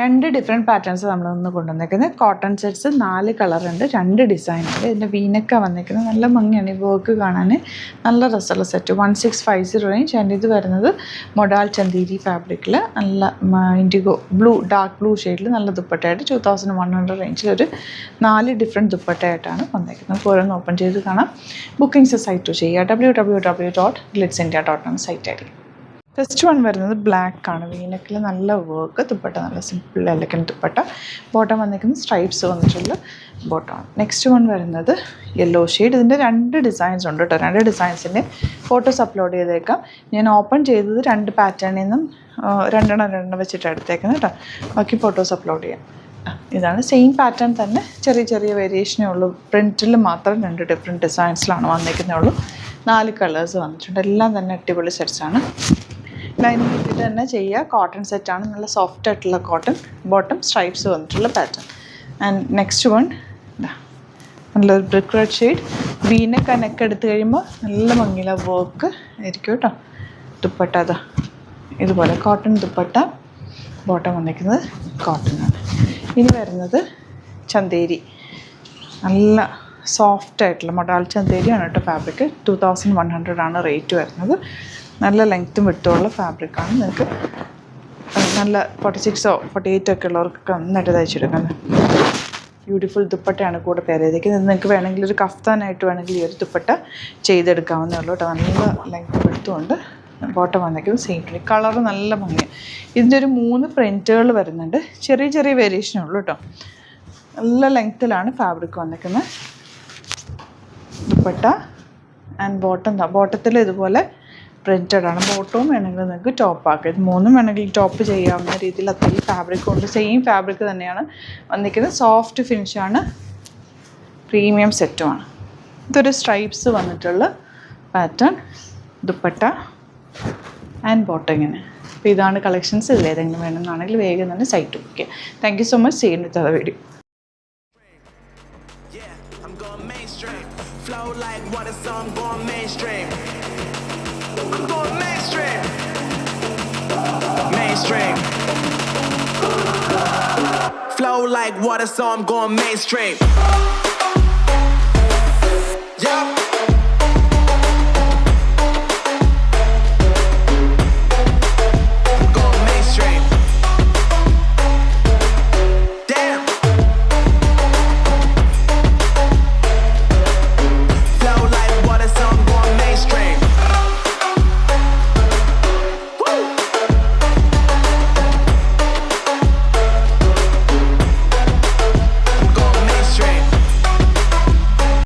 2 different patterns നമ്മൾ ഇന്ന് കൊണ്ടുവന്നേക്കുന്നത്. Cotton sets 4 കളറുണ്ട്, 2 ഡിസൈൻ ഉണ്ട്. ഇതിൻ്റെ വീനൊക്കെ വന്നിരിക്കുന്നത് നല്ല ഭംഗിയാണ്. ഈ വർക്ക് കാണാൻ നല്ല രസമുള്ള സെറ്റ്. 1650 റേഞ്ച്. ആൻഡ് ഇത് വരുന്നത് മൊഡാൽ ചന്തേരി ഫാബ്രിക്കിൽ നല്ല ഇൻഡിഗോ ബ്ലൂ, ഡാർക്ക് ബ്ലൂ ഷെയ്ഡിൽ നല്ല ദുപ്പട്ടയായിട്ട് 2100 റേഞ്ചിൽ ഒരു 4 ഡിഫറെൻറ്റ് ദുപ്പട്ടയായിട്ടാണ് വന്നിരിക്കുന്നത്. ഓരോന്ന് ഓപ്പൺ ചെയ്ത് കാണാം. ബുക്കിംഗ്സ് സൈറ്റ് ചെയ്യുക www.glitzindia.com site I D. First one വരുന്നത് ബ്ലാക്ക് ആണ്. വീനക്കിൽ നല്ല വർക്ക്, ദുപ്പട്ട നല്ല സിമ്പിൾ എലഗൻറ്റ് ദുപ്പട്ട. ബോട്ടം വന്നിരിക്കുന്നത് സ്ട്രൈപ്സ് വന്നിട്ടുള്ള ബോട്ടമാണ്. നെക്സ്റ്റ് വൺ വരുന്നത് യെല്ലോ ഷെയ്ഡ്. ഇതിൻ്റെ 2 ഡിസൈൻസ് ഉണ്ട് കേട്ടോ. 2 ഡിസൈൻസിൻ്റെ ഫോട്ടോസ് അപ്ലോഡ് ചെയ്തേക്കാം. ഞാൻ ഓപ്പൺ ചെയ്തത് 2 പാറ്റേണിൽ നിന്നും രണ്ടെണ്ണം വെച്ചിട്ട് എടുത്തേക്കുന്നത് കേട്ടോ. ബാക്കി ഫോട്ടോസ് അപ്ലോഡ് ചെയ്യാം. ഇതാണ് സെയിം പാറ്റേൺ തന്നെ, ചെറിയ ചെറിയ വേരിയേഷനേ ഉള്ളൂ. പ്രിൻറ്റിൽ മാത്രം 2 ഡിഫറെൻറ്റ് ഡിസൈൻസിലാണ് വന്നിരിക്കുന്നേ ഉള്ളൂ. 4 കളേഴ്സ് വന്നിട്ടുണ്ട്. എല്ലാം തന്നെ അടിപൊളി സെറ്റ്സാണ്. ലൈനിങ് ഇട്ടിട്ട് തന്നെ ചെയ്യുക. കോട്ടൺ സെറ്റാണ്, നല്ല സോഫ്റ്റ് ആയിട്ടുള്ള കോട്ടൺ. ബോട്ടം സ്ട്രൈപ്സ് വന്നിട്ടുള്ള പാറ്റേൺ. ആൻഡ് നെക്സ്റ്റ് വൺ നല്ലൊരു ബ്രിക്ക് റെഡ് ഷെയ്ഡ്. വീനൊക്കെ നെക്ക് എടുത്ത് കഴിയുമ്പോൾ നല്ല ഭംഗിയുള്ള വർക്ക് ആയിരിക്കും കേട്ടോ. ദുപ്പട്ട അതാ ഇതുപോലെ കോട്ടൺ ദുപ്പട്ട. ബോട്ടം വന്നിരിക്കുന്നത് കോട്ടനാണ്. ഇനി വരുന്നത് ചന്തേരി, നല്ല സോഫ്റ്റ് ആയിട്ടുള്ള മൊഡാൽ ചന്തേരിയാണ് കേട്ടോ ഫാബ്രിക്. 2100 ആണ് റേറ്റ് വരുന്നത്. നല്ല ലെങ്ത്തും വിട്ടുമുള്ള ഫാബ്രിക്കാണ്. നിങ്ങൾക്ക് നല്ല 46ഓ 48 ഒക്കെ ഉള്ളവർക്കൊക്കെ നന്നായിട്ട് തയ്ച്ചെടുക്കുന്നത്. ബ്യൂട്ടിഫുൾ ദുപ്പട്ടയാണ് കൂടെ പെയർ ചെയ്തേക്കുന്നത്. നിങ്ങൾക്ക് വേണമെങ്കിൽ ഒരു കഫ്താനായിട്ട് വേണമെങ്കിൽ ഈ ഒരു ദുപ്പട്ട ചെയ്തെടുക്കാവുന്നേ ഉള്ളൂ കേട്ടോ. നല്ല ലെങ്ത്ത് വിട്ടുമുണ്ട്. ബോട്ടം വന്നിരിക്കുന്നത് സെയിം കളർ നല്ല ഭംഗിയാണ്. ഇതിൻ്റെ ഒരു 3 പ്രിൻറ്റുകൾ വരുന്നുണ്ട്. ചെറിയ ചെറിയ വേരിയേഷനേ ഉള്ളൂ കേട്ടോ. നല്ല ലെങ്ത്തിലാണ് ഫാബ്രിക് വന്നിരിക്കുന്നത്. ദുപ്പട്ട ആൻഡ് ബോട്ടത്തിൽ ഇതുപോലെ പ്രിൻറ്റഡ് ആണ്. ബോട്ടവും വേണമെങ്കിൽ നിങ്ങൾക്ക് ടോപ്പ് ആക്കാം. ഇത് 3ഉം വേണമെങ്കിൽ ടോപ്പ് ചെയ്യാവുന്ന രീതിയിൽ അത്രയും ഫാബ്രിക് ഉണ്ട്. സെയിം ഫാബ്രിക് തന്നെയാണ് വന്നിരിക്കുന്നത്. സോഫ്റ്റ് ഫിനിഷാണ്, പ്രീമിയം സെറ്റുമാണ്. ഇതൊരു സ്ട്രൈപ്സ് വന്നിട്ടുള്ള പാറ്റേൺ, ദുപ്പട്ട ആൻഡ് ബോട്ടം ഇങ്ങനെ. അപ്പോൾ ഇതാണ് കളക്ഷൻസ്. ഇതിലേതെങ്കിലും വേണമെന്നാണെങ്കിൽ വേഗം തന്നെ സൈറ്റ് ബുക്ക് ചെയ്യാം. Thank you so much. ചെയ്യുന്ന video. Flow like water, so I'm going mainstream. I'm going mainstream. Mainstream. Flow like water, so I'm going mainstream.